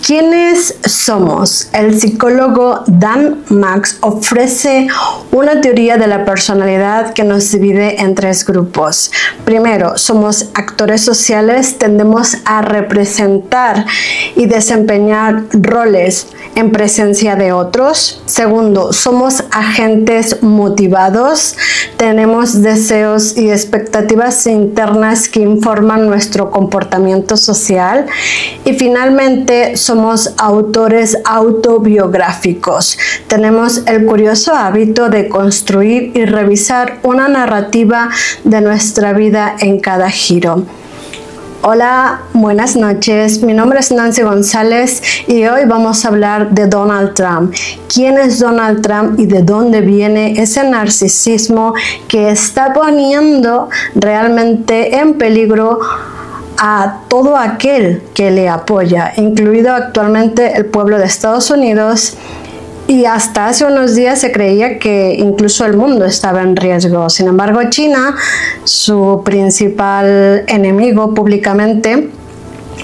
¿Quiénes somos? El psicólogo Dan Max ofrece una teoría de la personalidad que nos divide en tres grupos. Primero, somos actores sociales, tendemos a representar y desempeñar roles en presencia de otros. Segundo, somos agentes motivados, tenemos deseos y expectativas internas que informan nuestro comportamiento social. Y finalmente, somos autores autobiográficos. Tenemos el curioso hábito de construir y revisar una narrativa de nuestra vida en cada giro. Hola, buenas noches. Mi nombre es Nancy González y hoy vamos a hablar de Donald Trump. ¿Quién es Donald Trump y de dónde viene ese narcisismo que está poniendo realmente en peligro a todo aquel que le apoya, incluido actualmente el pueblo de Estados Unidos? Y hasta hace unos días se creía que incluso el mundo estaba en riesgo. Sin embargo, China, su principal enemigo públicamente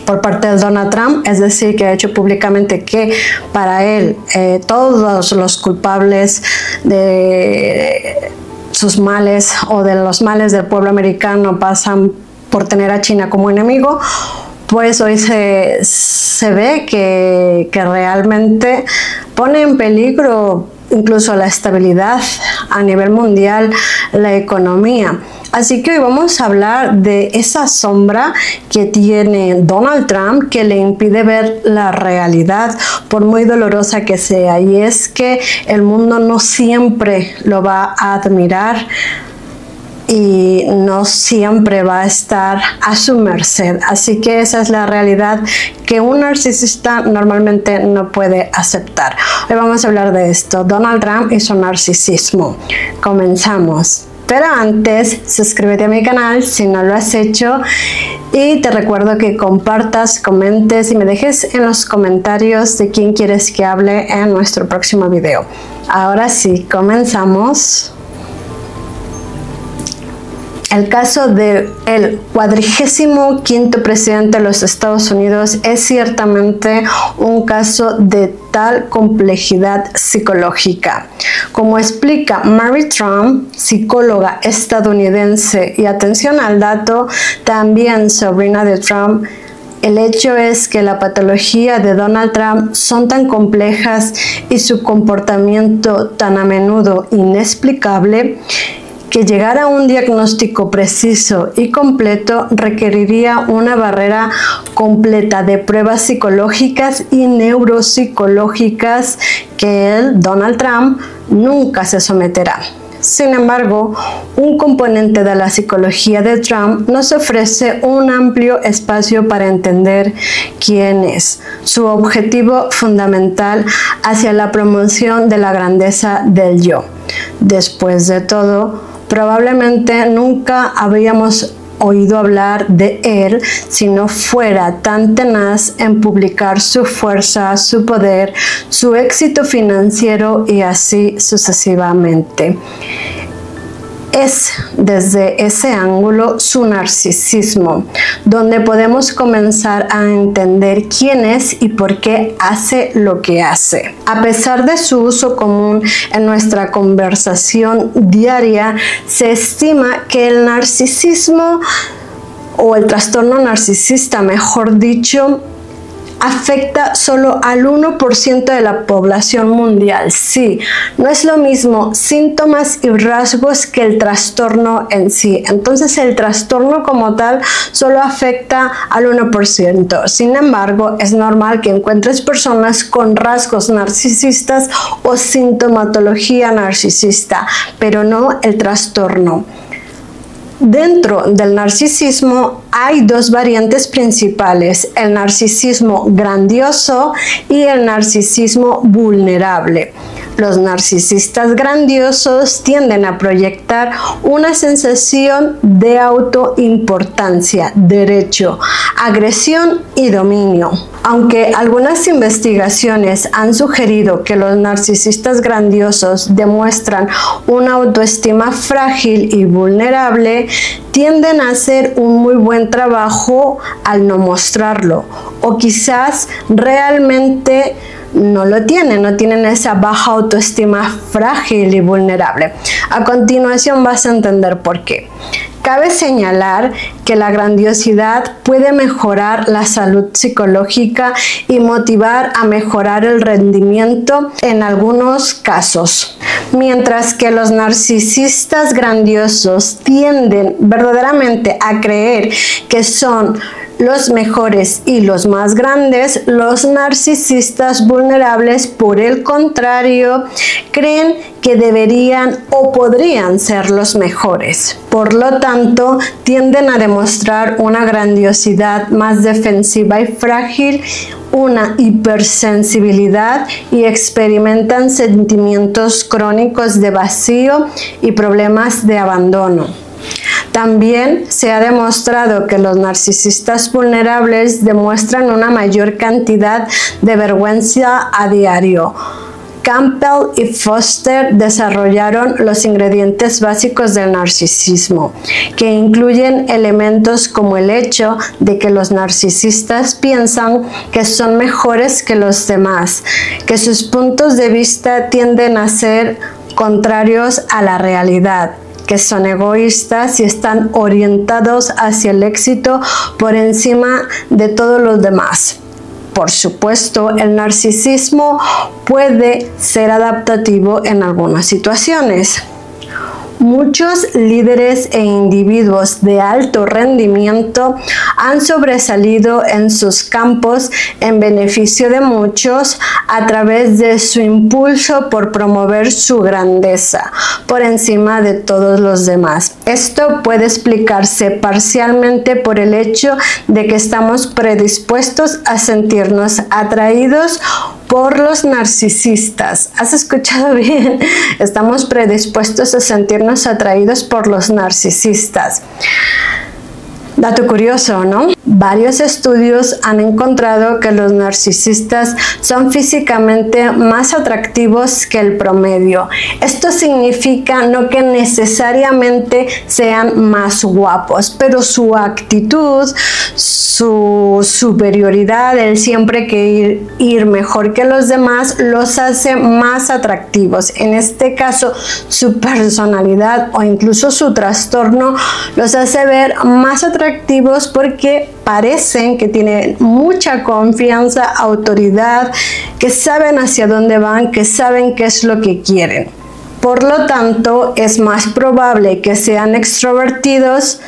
por parte de Donald Trump, es decir, que ha hecho públicamente que para él todos los culpables de sus males o de los males del pueblo americano pasan por tener a China como enemigo, pues hoy se ve que realmente pone en peligro incluso la estabilidad a nivel mundial, la economía. Así que hoy vamos a hablar de esa sombra que tiene Donald Trump que le impide ver la realidad, por muy dolorosa que sea, y es que el mundo no siempre lo va a admirar y no siempre va a estar a su merced. Así que esa es la realidad que un narcisista normalmente no puede aceptar. Hoy vamos a hablar de esto, Donald Trump y su narcisismo. Comenzamos. Pero antes, suscríbete a mi canal si no lo has hecho y te recuerdo que compartas, comentes y me dejes en los comentarios de quién quieres que hable en nuestro próximo video. Ahora sí, comenzamos. El caso del 45º presidente de los Estados Unidos es ciertamente un caso de tal complejidad psicológica. Como explica Mary Trump, psicóloga estadounidense y atención al dato, también sobrina de Trump, el hecho es que la patología de Donald Trump son tan complejas y su comportamiento tan a menudo inexplicable que llegar a un diagnóstico preciso y completo requeriría una barrera completa de pruebas psicológicas y neuropsicológicas que él, Donald Trump, nunca se someterá. Sin embargo, un componente de la psicología de Trump nos ofrece un amplio espacio para entender quién es, su objetivo fundamental hacia la promoción de la grandeza del yo. Después de todo, probablemente nunca habríamos oído hablar de él si no fuera tan tenaz en publicar su fuerza, su poder, su éxito financiero y así sucesivamente. Es desde ese ángulo su narcisismo, donde podemos comenzar a entender quién es y por qué hace lo que hace. A pesar de su uso común en nuestra conversación diaria, se estima que el narcisismo o el trastorno narcisista, mejor dicho, afecta solo al 1% de la población mundial. Sí, no es lo mismo síntomas y rasgos que el trastorno en sí. Entonces el trastorno como tal solo afecta al 1%. Sin embargo, es normal que encuentres personas con rasgos narcisistas o sintomatología narcisista, pero no el trastorno. Dentro del narcisismo hay dos variantes principales, el narcisismo grandioso y el narcisismo vulnerable. Los narcisistas grandiosos tienden a proyectar una sensación de autoimportancia, derecho, agresión y dominio. Aunque algunas investigaciones han sugerido que los narcisistas grandiosos demuestran una autoestima frágil y vulnerable, tienden a hacer un muy buen trabajo al no mostrarlo, o quizás realmente no lo tienen, no tienen esa baja autoestima frágil y vulnerable. A continuación vas a entender por qué. Cabe señalar que la grandiosidad puede mejorar la salud psicológica y motivar a mejorar el rendimiento en algunos casos. Mientras que los narcisistas grandiosos tienden verdaderamente a creer que son los mejores y los más grandes, los narcisistas vulnerables, por el contrario, creen que deberían o podrían ser los mejores. Por lo tanto, tienden a demostrar una grandiosidad más defensiva y frágil, una hipersensibilidad y experimentan sentimientos crónicos de vacío y problemas de abandono. También se ha demostrado que los narcisistas vulnerables demuestran una mayor cantidad de vergüenza a diario. Campbell y Foster desarrollaron los ingredientes básicos del narcisismo, que incluyen elementos como el hecho de que los narcisistas piensan que son mejores que los demás, que sus puntos de vista tienden a ser contrarios a la realidad, que son egoístas y están orientados hacia el éxito por encima de todos los demás. Por supuesto, el narcisismo puede ser adaptativo en algunas situaciones. Muchos líderes e individuos de alto rendimiento han sobresalido en sus campos en beneficio de muchos a través de su impulso por promover su grandeza por encima de todos los demás. Esto puede explicarse parcialmente por el hecho de que estamos predispuestos a sentirnos atraídos por los narcisistas. ¿Has escuchado bien? Estamos predispuestos a sentirnos atraídos por los narcisistas. Dato curioso, ¿no? Varios estudios han encontrado que los narcisistas son físicamente más atractivos que el promedio. Esto significa no que necesariamente sean más guapos, pero su actitud, su superioridad, el siempre que ir mejor que los demás, los hace más atractivos. En este caso, su personalidad o incluso su trastorno los hace ver más atractivos porque parecen que tienen mucha confianza, autoridad, que saben hacia dónde van, que saben qué es lo que quieren. Por lo tanto, es más probable que sean extrovertidos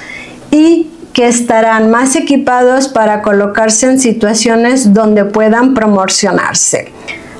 y que estarán más equipados para colocarse en situaciones donde puedan promocionarse.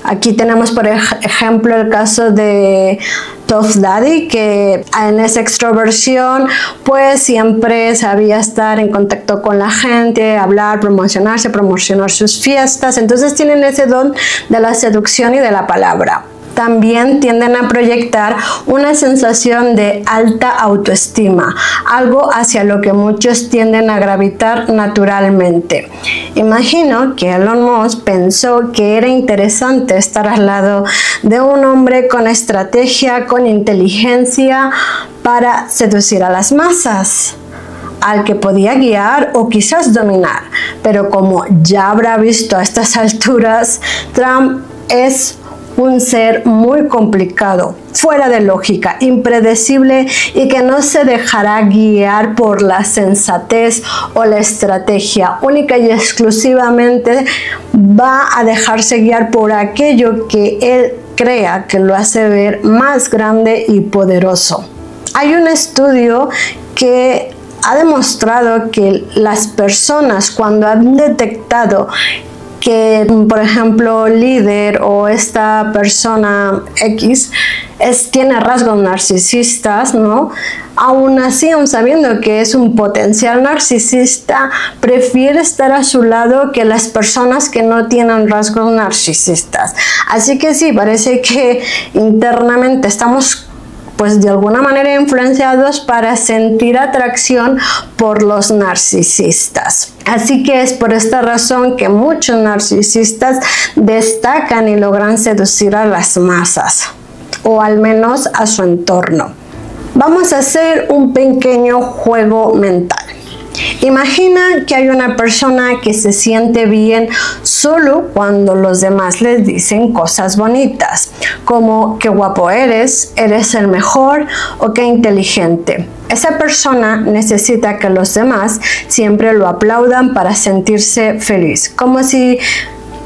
Aquí tenemos por ejemplo el caso de Puff Daddy, que en esa extroversión pues siempre sabía estar en contacto con la gente, hablar, promocionarse, promocionar sus fiestas. Entonces tienen ese don de la seducción y de la palabra. También tienden a proyectar una sensación de alta autoestima, algo hacia lo que muchos tienden a gravitar naturalmente. Imagino que Elon Musk pensó que era interesante estar al lado de un hombre con estrategia, con inteligencia para seducir a las masas, al que podía guiar o quizás dominar. Pero como ya habrá visto a estas alturas, Trump es un ser muy complicado, fuera de lógica, impredecible y que no se dejará guiar por la sensatez o la estrategia. Única y exclusivamente va a dejarse guiar por aquello que él crea que lo hace ver más grande y poderoso. Hay un estudio que ha demostrado que las personas, cuando han detectado que, por ejemplo, líder o esta persona X tiene rasgos narcisistas, ¿no? Aún así, aún sabiendo que es un potencial narcisista, prefiere estar a su lado que las personas que no tienen rasgos narcisistas. Así que sí, parece que internamente estamos pues de alguna manera influenciados para sentir atracción por los narcisistas. Así que es por esta razón que muchos narcisistas destacan y logran seducir a las masas, o al menos a su entorno. Vamos a hacer un pequeño juego mental. Imagina que hay una persona que se siente bien solo cuando los demás les dicen cosas bonitas, como qué guapo eres el mejor o qué inteligente. Esa persona necesita que los demás siempre lo aplaudan para sentirse feliz, como si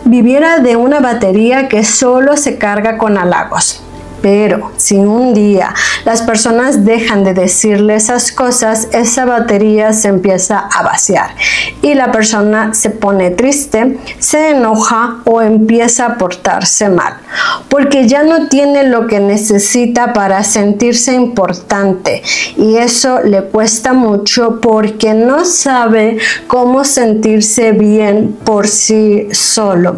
viviera de una batería que solo se carga con halagos. Pero si un día las personas dejan de decirle esas cosas, esa batería se empieza a vaciar y la persona se pone triste, se enoja o empieza a portarse mal, porque ya no tiene lo que necesita para sentirse importante, y eso le cuesta mucho porque no sabe cómo sentirse bien por sí solo.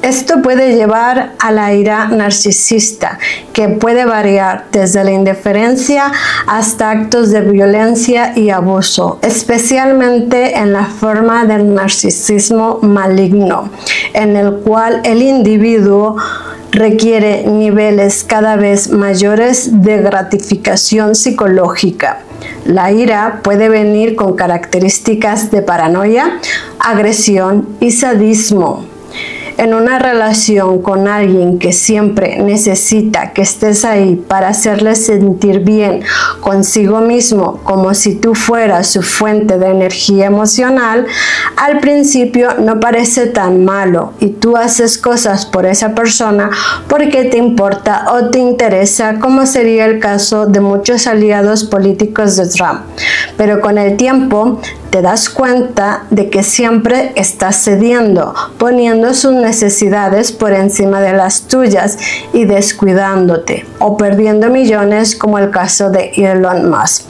Esto puede llevar a la ira narcisista, que puede variar desde la indiferencia hasta actos de violencia y abuso, especialmente en la forma del narcisismo maligno, en el cual el individuo requiere niveles cada vez mayores de gratificación psicológica. La ira puede venir con características de paranoia, agresión y sadismo. En una relación con alguien que siempre necesita que estés ahí para hacerle sentir bien consigo mismo, como si tú fueras su fuente de energía emocional, al principio no parece tan malo y tú haces cosas por esa persona porque te importa o te interesa, como sería el caso de muchos aliados políticos de Trump. Pero con el tiempo te das cuenta de que siempre estás cediendo, poniendo sus necesidades por encima de las tuyas y descuidándote o perdiendo millones, como el caso de Elon Musk.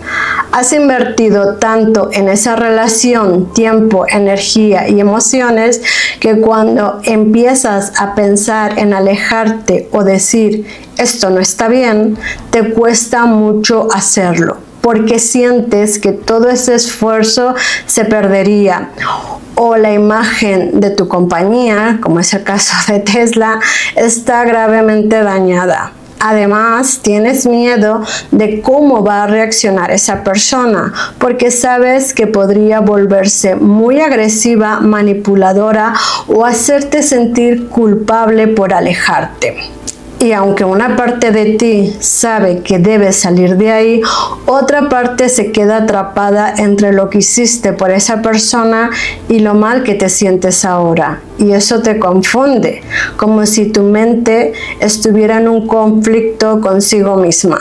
Has invertido tanto en esa relación, tiempo, energía y emociones, que cuando empiezas a pensar en alejarte o decir esto no está bien, te cuesta mucho hacerlo, porque sientes que todo ese esfuerzo se perdería, o la imagen de tu compañía, como es el caso de Tesla, está gravemente dañada. Además, tienes miedo de cómo va a reaccionar esa persona, porque sabes que podría volverse muy agresiva, manipuladora o hacerte sentir culpable por alejarte. Y aunque una parte de ti sabe que debes salir de ahí, otra parte se queda atrapada entre lo que hiciste por esa persona y lo mal que te sientes ahora. Y eso te confunde, como si tu mente estuviera en un conflicto consigo misma.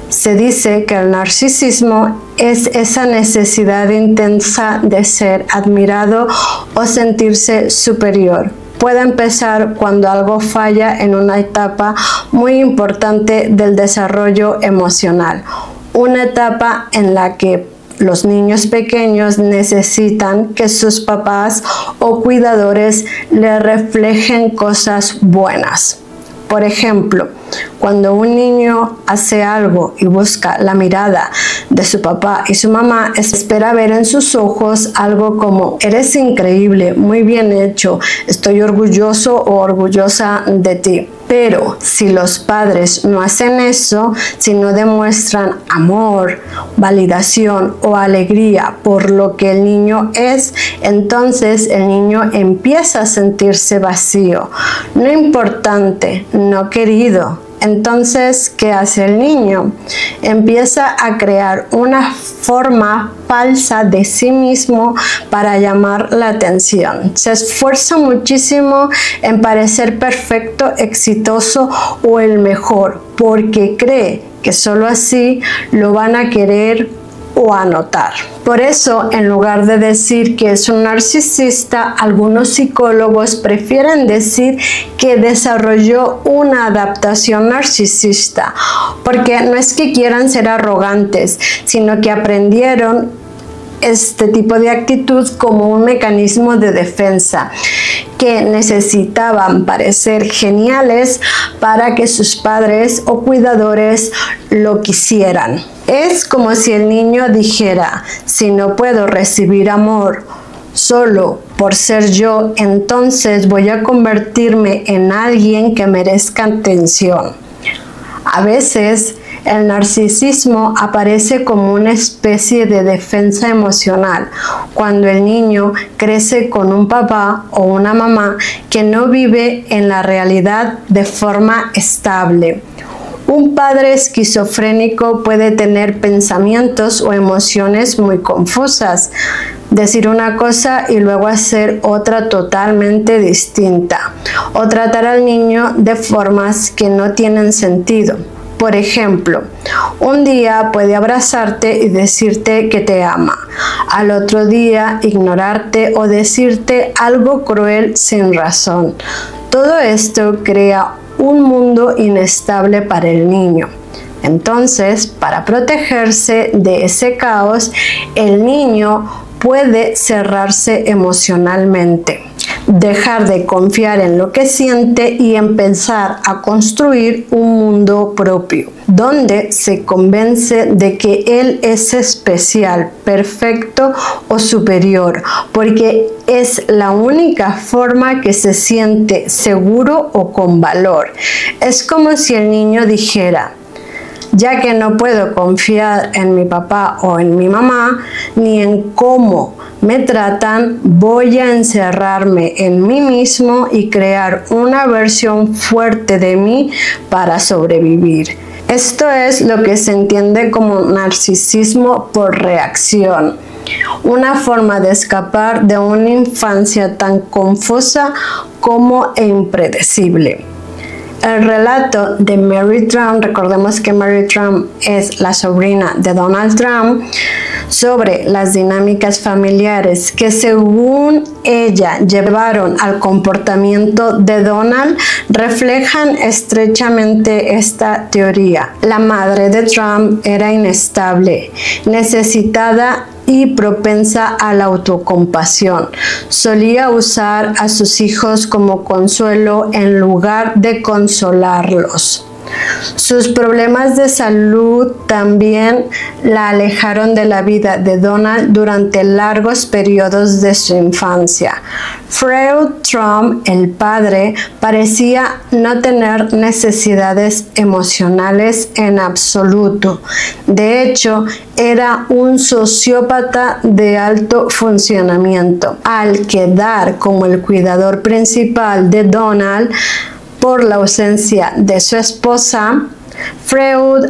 Se dice que el narcisismo es esa necesidad intensa de ser admirado o sentirse superior. Puede empezar cuando algo falla en una etapa muy importante del desarrollo emocional, una etapa en la que los niños pequeños necesitan que sus papás o cuidadores les reflejen cosas buenas. Por ejemplo, cuando un niño hace algo y busca la mirada de su papá y su mamá, espera ver en sus ojos algo como: eres increíble, muy bien hecho, estoy orgulloso o orgullosa de ti. Pero si los padres no hacen eso, si no demuestran amor, validación o alegría por lo que el niño es, entonces el niño empieza a sentirse vacío, no importante, no querido. Entonces, ¿qué hace el niño? Empieza a crear una forma falsa de sí mismo para llamar la atención. Se esfuerza muchísimo en parecer perfecto, exitoso o el mejor, porque cree que solo así lo van a querer o anotar. Por eso, en lugar de decir que es un narcisista, algunos psicólogos prefieren decir que desarrolló una adaptación narcisista, porque no es que quieran ser arrogantes, sino que aprendieron este tipo de actitud como un mecanismo de defensa, que necesitaban parecer geniales para que sus padres o cuidadores lo quisieran. Es como si el niño dijera: si no puedo recibir amor solo por ser yo, entonces voy a convertirme en alguien que merezca atención. A veces, el narcisismo aparece como una especie de defensa emocional cuando el niño crece con un papá o una mamá que no vive en la realidad de forma estable. Un padre esquizofrénico puede tener pensamientos o emociones muy confusas, decir una cosa y luego hacer otra totalmente distinta, o tratar al niño de formas que no tienen sentido. Por ejemplo, un día puede abrazarte y decirte que te ama, al otro día ignorarte o decirte algo cruel sin razón. Todo esto crea un mundo inestable para el niño. Entonces, para protegerse de ese caos, el niño puede cerrarse emocionalmente, dejar de confiar en lo que siente y empezar a construir un mundo propio, donde se convence de que él es especial, perfecto o superior, porque es la única forma que se siente seguro o con valor. Es como si el niño dijera: ya que no puedo confiar en mi papá o en mi mamá, ni en cómo me tratan, voy a encerrarme en mí mismo y crear una versión fuerte de mí para sobrevivir. Esto es lo que se entiende como narcisismo por reacción, una forma de escapar de una infancia tan confusa como impredecible. El relato de Mary Trump, recordemos que Mary Trump es la sobrina de Donald Trump, sobre las dinámicas familiares que según ella llevaron al comportamiento de Donald, reflejan estrechamente esta teoría. La madre de Trump era inestable, necesitada y propensa a la autocompasión. Solía usar a sus hijos como consuelo en lugar de consolarlos. Sus problemas de salud también la alejaron de la vida de Donald durante largos periodos de su infancia. Freud Trump, el padre, parecía no tener necesidades emocionales en absoluto. De hecho, era un sociópata de alto funcionamiento. Al quedar como el cuidador principal de Donald, por la ausencia de su esposa, Freud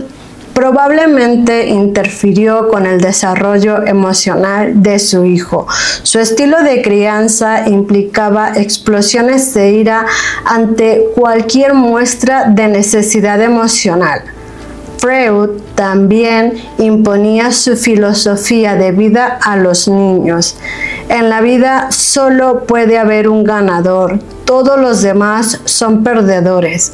probablemente interfirió con el desarrollo emocional de su hijo. Su estilo de crianza implicaba explosiones de ira ante cualquier muestra de necesidad emocional. Freud también imponía su filosofía de vida a los niños. En la vida solo puede haber un ganador, todos los demás son perdedores.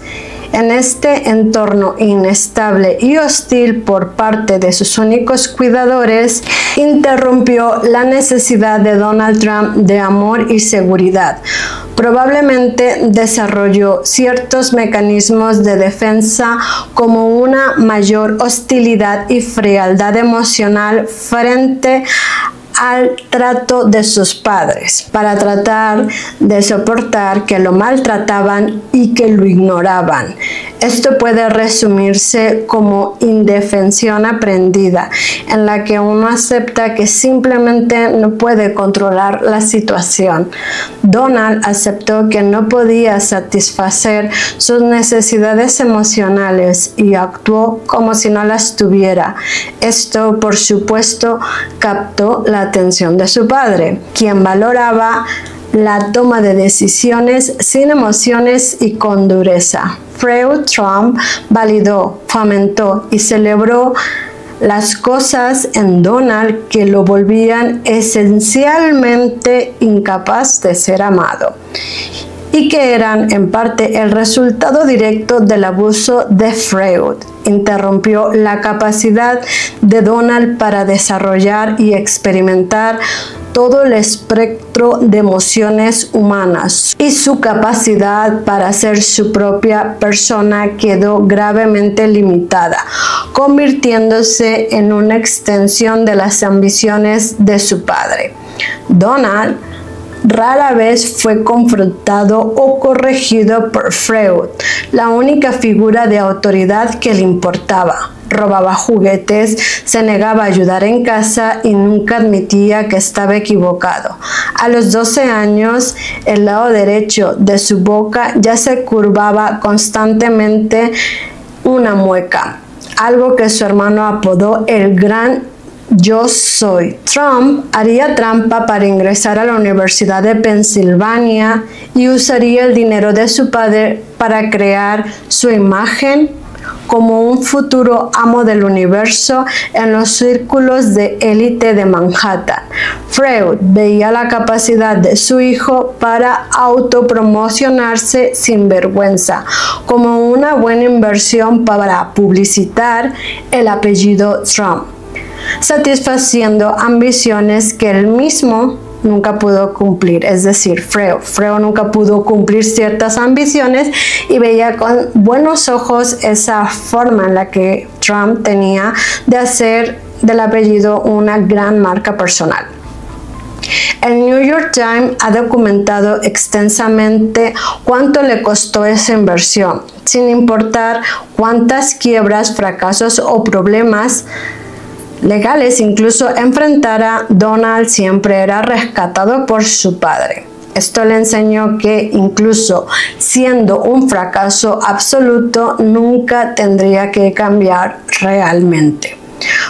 En este entorno inestable y hostil por parte de sus únicos cuidadores, interrumpió la necesidad de Donald Trump de amor y seguridad. Probablemente desarrolló ciertos mecanismos de defensa como una mayor hostilidad y frialdad emocional frente al trato de sus padres, para tratar de soportar que lo maltrataban y que lo ignoraban. Esto puede resumirse como indefensión aprendida, en la que uno acepta que simplemente no puede controlar la situación. Donald aceptó que no podía satisfacer sus necesidades emocionales y actuó como si no las tuviera. Esto, por supuesto, captó la atención de su padre, quien valoraba la toma de decisiones sin emociones y con dureza. Freud Trump validó, fomentó y celebró las cosas en Donald que lo volvían esencialmente incapaz de ser amado, y que eran en parte el resultado directo del abuso de Freud, interrumpió la capacidad de Donald para desarrollar y experimentar todo el espectro de emociones humanas, y su capacidad para ser su propia persona quedó gravemente limitada, convirtiéndose en una extensión de las ambiciones de su padre. Donald rara vez fue confrontado o corregido por Freud, la única figura de autoridad que le importaba. Robaba juguetes, se negaba a ayudar en casa y nunca admitía que estaba equivocado. A los 12 años, el lado derecho de su boca ya se curvaba constantemente una mueca, algo que su hermano apodó el gran yo soy. Trump haría trampa para ingresar a la Universidad de Pensilvania y usaría el dinero de su padre para crear su imagen como un futuro amo del universo en los círculos de élite de Manhattan. Freud veía la capacidad de su hijo para autopromocionarse sin vergüenza como una buena inversión para publicitar el apellido Trump, satisfaciendo ambiciones que él mismo nunca pudo cumplir. Es decir, Freud nunca pudo cumplir ciertas ambiciones y veía con buenos ojos esa forma en la que Trump tenía de hacer del apellido una gran marca personal. El New York Times ha documentado extensamente cuánto le costó esa inversión, sin importar cuántas quiebras, fracasos o problemas legales incluso enfrentara. Donald siempre era rescatado por su padre. Esto le enseñó que incluso siendo un fracaso absoluto, nunca tendría que cambiar realmente,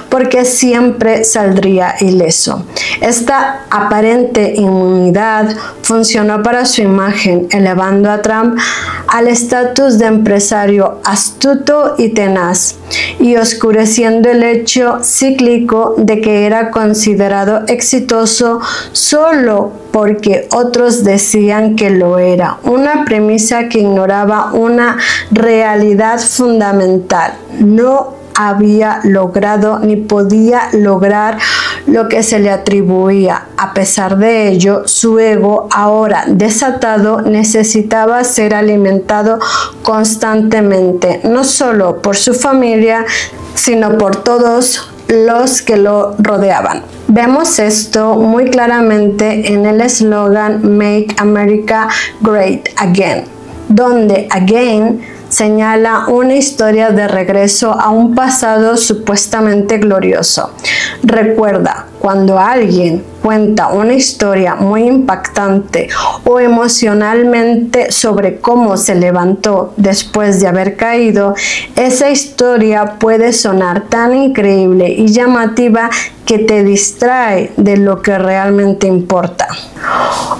porque siempre saldría ileso. Esta aparente inmunidad funcionó para su imagen, elevando a Trump al estatus de empresario astuto y tenaz, y oscureciendo el hecho cíclico de que era considerado exitoso solo porque otros decían que lo era, una premisa que ignoraba una realidad fundamental: no había logrado ni podía lograr lo que se le atribuía. A pesar de ello, su ego, ahora desatado, necesitaba ser alimentado constantemente, no solo por su familia, sino por todos los que lo rodeaban. Vemos esto muy claramente en el eslogan Make America Great Again, donde again señala una historia de regreso a un pasado supuestamente glorioso. Recuerda, cuando alguien cuenta una historia muy impactante o emocionalmente sobre cómo se levantó después de haber caído, esa historia puede sonar tan increíble y llamativa que te distrae de lo que realmente importa,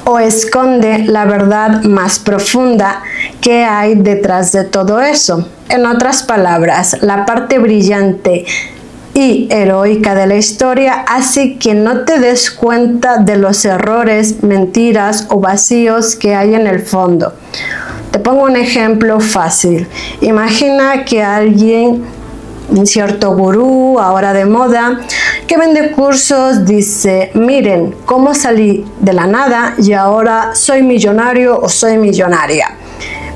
o esconde la verdad más profunda que hay detrás de todo eso. En otras palabras, la parte brillante y heroica de la historia hace que no te des cuenta de los errores, mentiras o vacíos que hay en el fondo. Te pongo un ejemplo fácil. Imagina que alguien, un cierto gurú ahora de moda, que vende cursos, dice: miren cómo salí de la nada y ahora soy millonario o soy millonaria.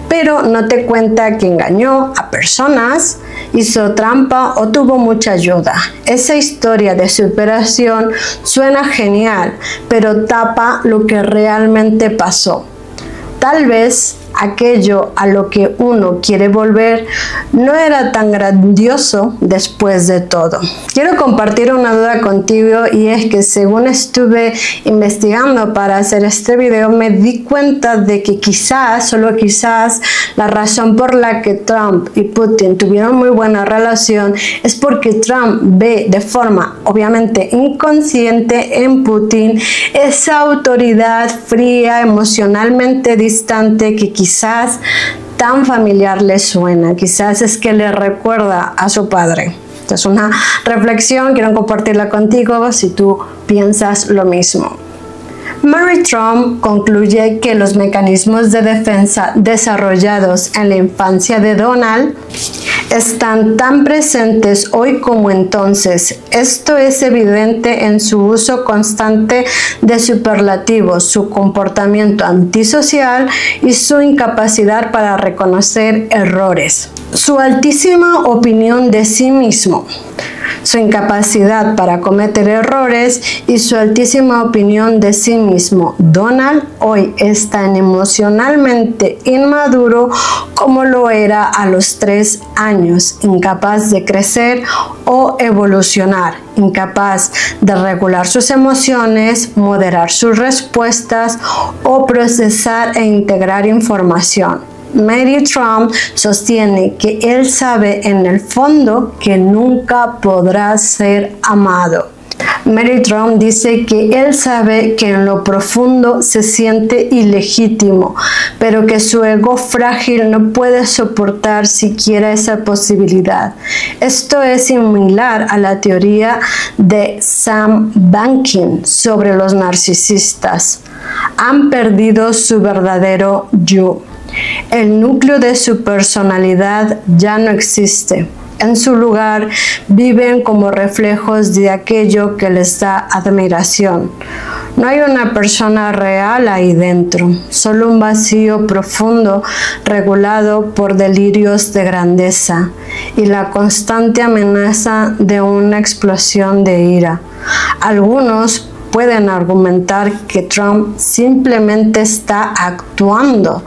Pero no te cuenta que engañó a personas, hizo trampa o tuvo mucha ayuda. Esa historia de superación suena genial, pero tapa lo que realmente pasó. Tal vez aquello a lo que uno quiere volver no era tan grandioso después de todo. Quiero compartir una duda contigo, y es que según estuve investigando para hacer este video, me di cuenta de que quizás, solo quizás, la razón por la que Trump y Putin tuvieron muy buena relación es porque Trump ve de forma obviamente inconsciente en Putin esa autoridad fría, emocionalmente distante, que quizás tan familiar le suena, quizás es que le recuerda a su padre. Esta es una reflexión, quiero compartirla contigo si tú piensas lo mismo. Mary Trump concluye que los mecanismos de defensa desarrollados en la infancia de Donald están tan presentes hoy como entonces. Esto es evidente en su uso constante de superlativos, su comportamiento antisocial y su incapacidad para reconocer errores. Su altísima opinión de sí mismo, su incapacidad para cometer errores y su altísima opinión de sí mismo. Donald hoy es tan emocionalmente inmaduro como lo era a los 3 años, incapaz de crecer o evolucionar, incapaz de regular sus emociones, moderar sus respuestas o procesar e integrar información. Mary Trump sostiene que él sabe en el fondo que nunca podrá ser amado. Mary Trump dice que él sabe que en lo profundo se siente ilegítimo, pero que su ego frágil no puede soportar siquiera esa posibilidad. Esto es similar a la teoría de Sam Banking sobre los narcisistas. Han perdido su verdadero yo. El núcleo de su personalidad ya no existe. En su lugar, viven como reflejos de aquello que les da admiración. No hay una persona real ahí dentro, solo un vacío profundo regulado por delirios de grandeza y la constante amenaza de una explosión de ira. Algunos pueden argumentar que Trump simplemente está actuando,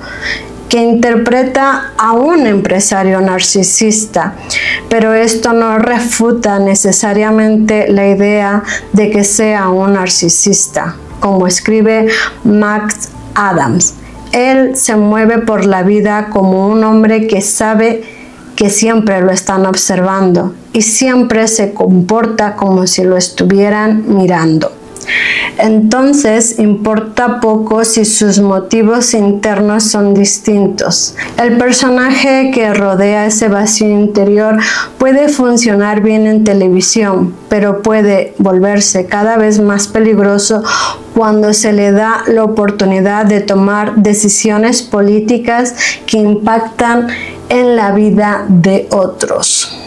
que interpreta a un empresario narcisista, pero esto no refuta necesariamente la idea de que sea un narcisista, como escribe Max Adams. Él se mueve por la vida como un hombre que sabe que siempre lo están observando y siempre se comporta como si lo estuvieran mirando. Entonces importa poco si sus motivos internos son distintos. El personaje que rodea ese vacío interior puede funcionar bien en televisión, pero puede volverse cada vez más peligroso cuando se le da la oportunidad de tomar decisiones políticas que impactan en la vida de otros.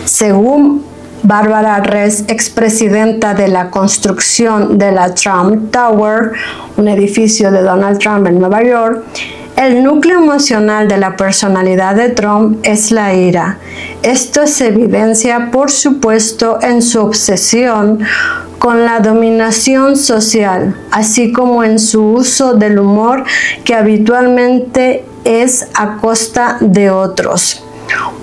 Según Barbara Ress, expresidenta de la construcción de la Trump Tower, un edificio de Donald Trump en Nueva York, el núcleo emocional de la personalidad de Trump es la ira. Esto se evidencia, por supuesto, en su obsesión con la dominación social, así como en su uso del humor que habitualmente es a costa de otros.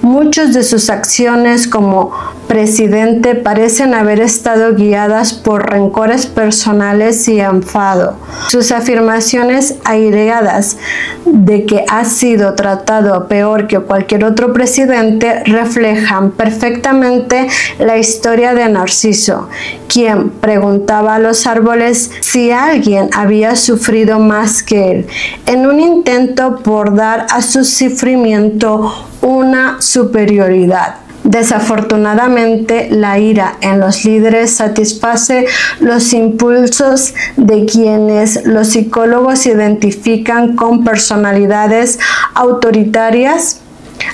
Muchas de sus acciones como presidente parecen haber estado guiadas por rencores personales y enfado. Sus afirmaciones aireadas de que ha sido tratado peor que cualquier otro presidente reflejan perfectamente la historia de Narciso, quien preguntaba a los árboles si alguien había sufrido más que él, en un intento por dar a su sufrimiento una superioridad. Desafortunadamente, la ira en los líderes satisface los impulsos de quienes los psicólogos identifican con personalidades autoritarias.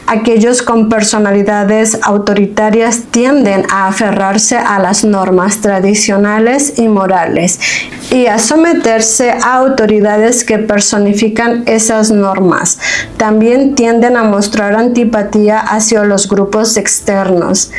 Aquellos con personalidades autoritarias tienden a aferrarse a las normas tradicionales y morales y a someterse a autoridades que personifican esas normas. También tienden a mostrar antipatía hacia los grupos externos.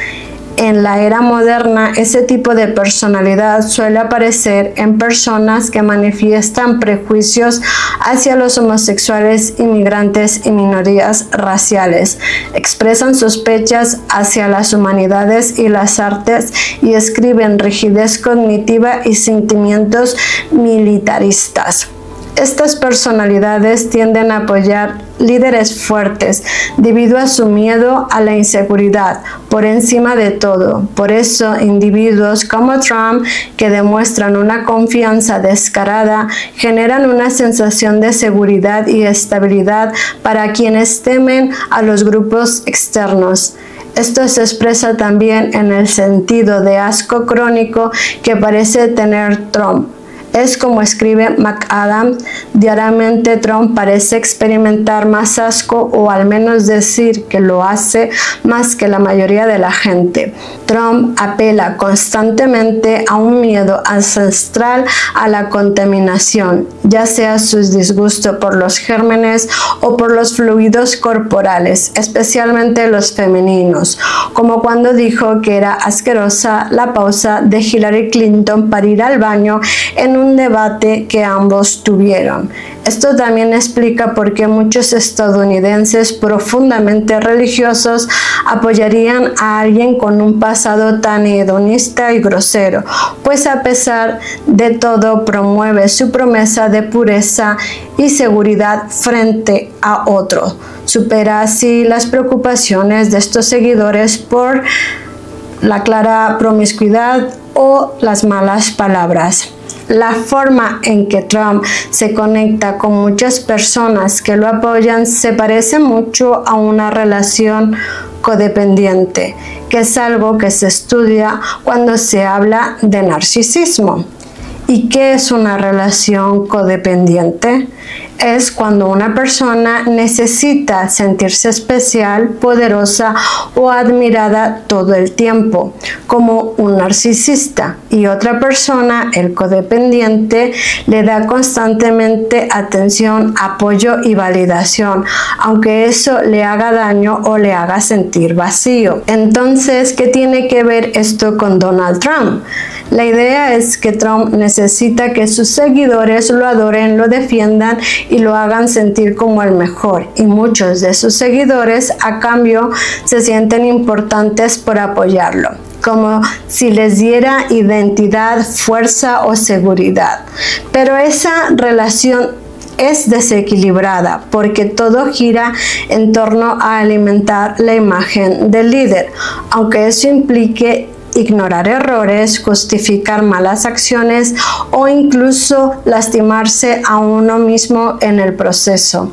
En la era moderna, ese tipo de personalidad suele aparecer en personas que manifiestan prejuicios hacia los homosexuales, inmigrantes y minorías raciales, expresan sospechas hacia las humanidades y las artes y escriben rigidez cognitiva y sentimientos militaristas. Estas personalidades tienden a apoyar líderes fuertes debido a su miedo a la inseguridad por encima de todo. Por eso, individuos como Trump, que demuestran una confianza descarada, generan una sensación de seguridad y estabilidad para quienes temen a los grupos externos. Esto se expresa también en el sentido de asco crónico que parece tener Trump. Es como escribe McAdams, diariamente Trump parece experimentar más asco, o al menos decir que lo hace más que la mayoría de la gente. Trump apela constantemente a un miedo ancestral a la contaminación, ya sea su disgusto por los gérmenes o por los fluidos corporales, especialmente los femeninos, como cuando dijo que era asquerosa la pausa de Hillary Clinton para ir al baño en un debate que ambos tuvieron. Esto también explica por qué muchos estadounidenses profundamente religiosos apoyarían a alguien con un pasado tan hedonista y grosero, pues a pesar de todo promueve su promesa de pureza y seguridad frente a otro. Supera así las preocupaciones de estos seguidores por la clara promiscuidad o las malas palabras. La forma en que Trump se conecta con muchas personas que lo apoyan se parece mucho a una relación codependiente, que es algo que se estudia cuando se habla de narcisismo. ¿Y qué es una relación codependiente? Es cuando una persona necesita sentirse especial, poderosa o admirada todo el tiempo, como un narcisista, y otra persona, el codependiente, le da constantemente atención, apoyo y validación, aunque eso le haga daño o le haga sentir vacío. Entonces, ¿qué tiene que ver esto con Donald Trump? La idea es que Trump necesita que sus seguidores lo adoren, lo defiendan y lo hagan sentir como el mejor, y muchos de sus seguidores a cambio se sienten importantes por apoyarlo, como si les diera identidad, fuerza o seguridad. Pero esa relación es desequilibrada porque todo gira en torno a alimentar la imagen del líder, aunque eso implique ignorar errores, justificar malas acciones o incluso lastimarse a uno mismo en el proceso.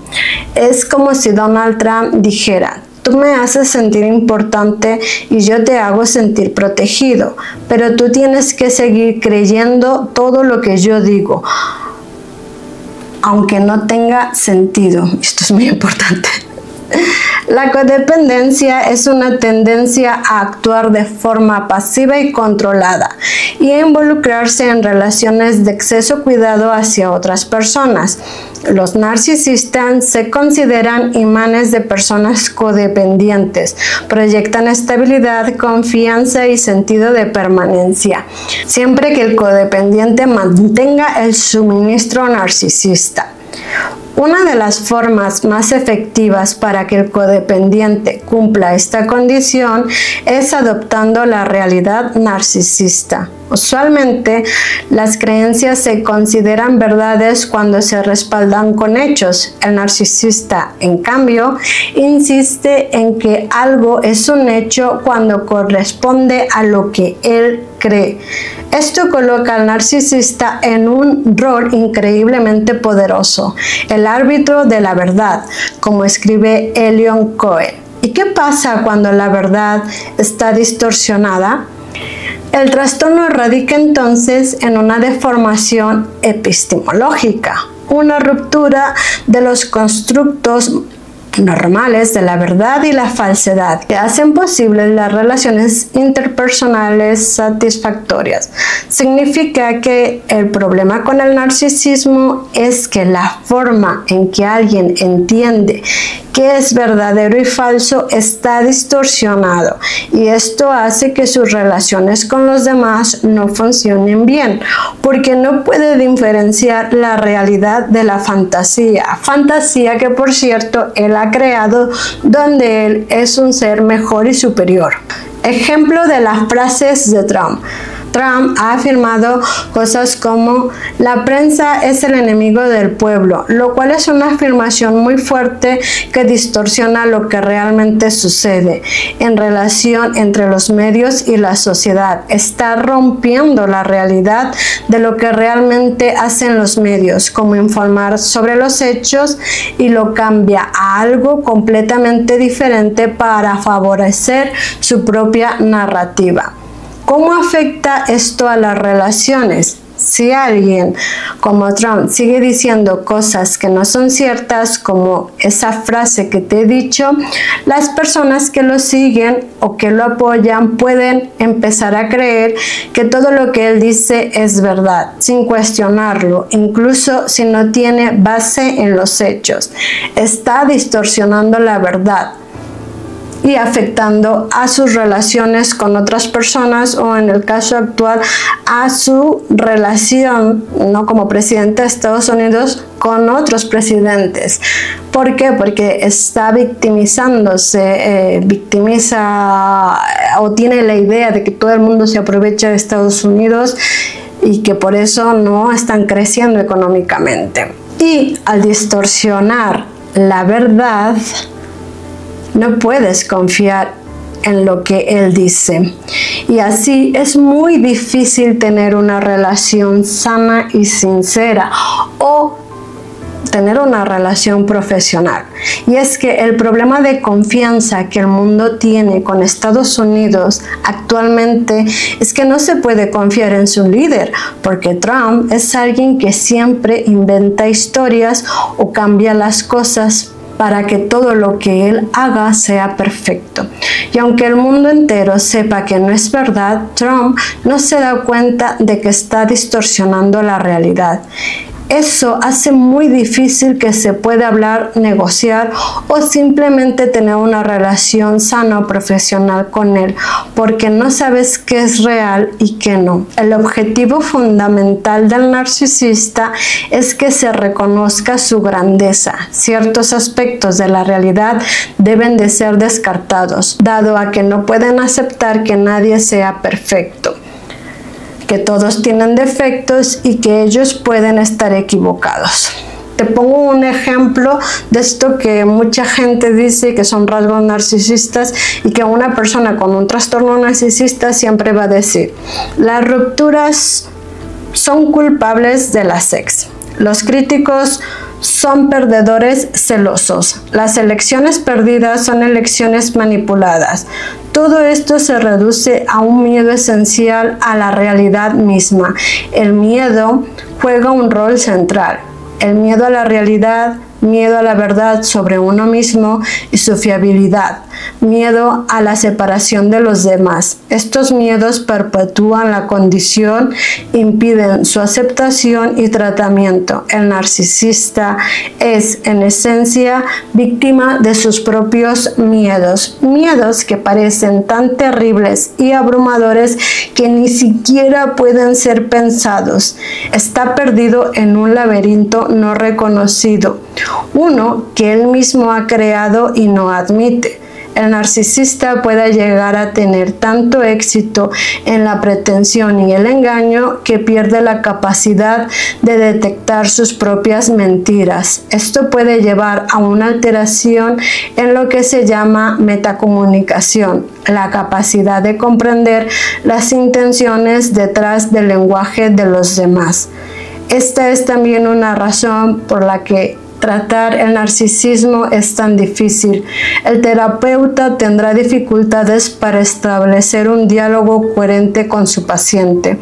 Es como si Donald Trump dijera: tú me haces sentir importante y yo te hago sentir protegido, pero tú tienes que seguir creyendo todo lo que yo digo, aunque no tenga sentido. Esto es muy importante. La codependencia es una tendencia a actuar de forma pasiva y controlada y a involucrarse en relaciones de exceso cuidado hacia otras personas. Los narcisistas se consideran imanes de personas codependientes, proyectan estabilidad, confianza y sentido de permanencia, siempre que el codependiente mantenga el suministro narcisista. Una de las formas más efectivas para que el codependiente cumpla esta condición es adoptando la realidad narcisista. Usualmente, las creencias se consideran verdades cuando se respaldan con hechos. El narcisista, en cambio, insiste en que algo es un hecho cuando corresponde a lo que él cree. Esto coloca al narcisista en un rol increíblemente poderoso, el árbitro de la verdad, como escribe Eliot Cohen. ¿Y qué pasa cuando la verdad está distorsionada? El trastorno radica entonces en una deformación epistemológica, una ruptura de los constructos normales de la verdad y la falsedad que hacen posibles las relaciones interpersonales satisfactorias. Significa que el problema con el narcisismo es que la forma en que alguien entiende qué es verdadero y falso está distorsionado, y esto hace que sus relaciones con los demás no funcionen bien, porque no puede diferenciar la realidad de la fantasía que, por cierto, él ha creado, donde él es un ser mejor y superior. Ejemplo de las frases de Trump: Trump ha afirmado cosas como la prensa es el enemigo del pueblo, lo cual es una afirmación muy fuerte que distorsiona lo que realmente sucede en relación entre los medios y la sociedad. Está rompiendo la realidad de lo que realmente hacen los medios, como informar sobre los hechos, y lo cambia a algo completamente diferente para favorecer su propia narrativa. ¿Cómo afecta esto a las relaciones? Si alguien como Trump sigue diciendo cosas que no son ciertas, como esa frase que te he dicho, las personas que lo siguen o que lo apoyan pueden empezar a creer que todo lo que él dice es verdad, sin cuestionarlo, incluso si no tiene base en los hechos. Está distorsionando la verdad y afectando a sus relaciones con otras personas, o en el caso actual a su relación, no como presidente de Estados Unidos, con otros presidentes. ¿Por qué? Porque está victimizándose, victimiza o tiene la idea de que todo el mundo se aprovecha de Estados Unidos y que por eso no están creciendo económicamente. Y al distorsionar la verdad, no puedes confiar en lo que él dice. Y así es muy difícil tener una relación sana y sincera, o tener una relación profesional. Y es que el problema de confianza que el mundo tiene con Estados Unidos actualmente es que no se puede confiar en su líder, porque Trump es alguien que siempre inventa historias o cambia las cosas para que todo lo que él haga sea perfecto. Y aunque el mundo entero sepa que no es verdad, Trump no se da cuenta de que está distorsionando la realidad. Eso hace muy difícil que se pueda hablar, negociar o simplemente tener una relación sana o profesional con él, porque no sabes qué es real y qué no. El objetivo fundamental del narcisista es que se reconozca su grandeza. Ciertos aspectos de la realidad deben de ser descartados, dado a que no pueden aceptar que nadie sea perfecto, que todos tienen defectos y que ellos pueden estar equivocados. Te pongo un ejemplo de esto que mucha gente dice que son rasgos narcisistas, y que una persona con un trastorno narcisista siempre va a decir: las rupturas son culpables de las ex. Los críticos son perdedores celosos. Las elecciones perdidas son elecciones manipuladas. Todo esto se reduce a un miedo esencial a la realidad misma. El miedo juega un rol central. El miedo a la realidad, miedo a la verdad sobre uno mismo y su fiabilidad, miedo a la separación de los demás. Estos miedos perpetúan la condición, impiden su aceptación y tratamiento. El narcisista es, en esencia, víctima de sus propios miedos, miedos que parecen tan terribles y abrumadores que ni siquiera pueden ser pensados. Está perdido en un laberinto no reconocido, uno que él mismo ha creado y no admite. El narcisista puede llegar a tener tanto éxito en la pretensión y el engaño que pierde la capacidad de detectar sus propias mentiras. Esto puede llevar a una alteración en lo que se llama metacomunicación, la capacidad de comprender las intenciones detrás del lenguaje de los demás. Esta es también una razón por la que tratar el narcisismo es tan difícil. El terapeuta tendrá dificultades para establecer un diálogo coherente con su paciente.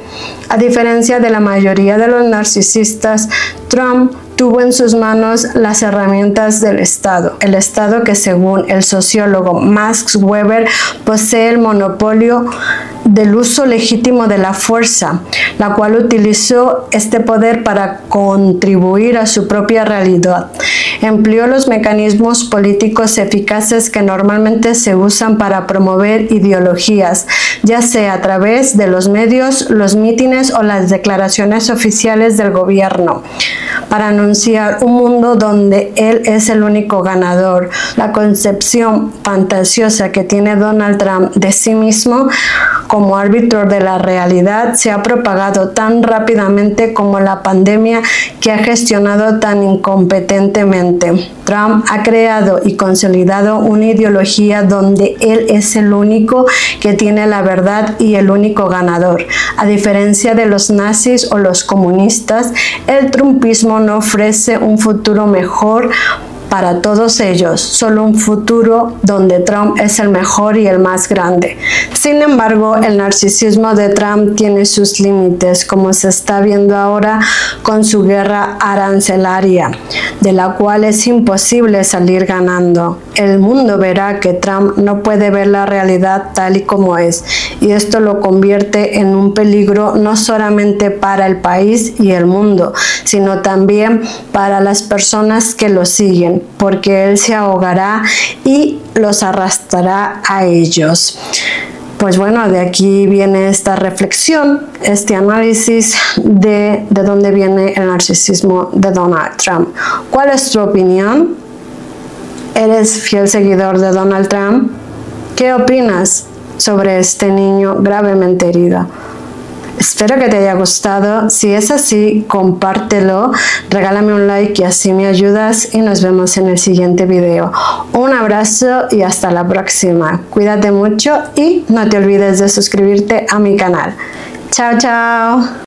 A diferencia de la mayoría de los narcisistas, Trump tuvo en sus manos las herramientas del Estado. El Estado que, según el sociólogo Max Weber, posee el monopolio del uso legítimo de la fuerza, la cual utilizó este poder para contribuir a su propia realidad. Empleó los mecanismos políticos eficaces que normalmente se usan para promover ideologías, ya sea a través de los medios, los mítines o las declaraciones oficiales del gobierno, para anunciar un mundo donde él es el único ganador. La concepción fantasiosa que tiene Donald Trump de sí mismo como árbitro de la realidad se ha propagado tan rápidamente como la pandemia que ha gestionado tan incompetentemente. Trump ha creado y consolidado una ideología donde él es el único que tiene la verdad y el único ganador. A diferencia de los nazis o los comunistas, el trumpismo no ofrece un futuro mejor para todos ellos, solo un futuro donde Trump es el mejor y el más grande. Sin embargo, el narcisismo de Trump tiene sus límites, como se está viendo ahora con su guerra arancelaria, de la cual es imposible salir ganando. El mundo verá que Trump no puede ver la realidad tal y como es, y esto lo convierte en un peligro no solamente para el país y el mundo, sino también para las personas que lo siguen, porque él se ahogará y los arrastrará a ellos. Pues bueno, de aquí viene esta reflexión, este análisis de dónde viene el narcisismo de Donald Trump. ¿Cuál es tu opinión? ¿Eres fiel seguidor de Donald Trump? ¿Qué opinas sobre este niño gravemente herido? Espero que te haya gustado. Si es así, compártelo, regálame un like y así me ayudas y nos vemos en el siguiente video. Un abrazo y hasta la próxima. Cuídate mucho y no te olvides de suscribirte a mi canal. Chao, chao.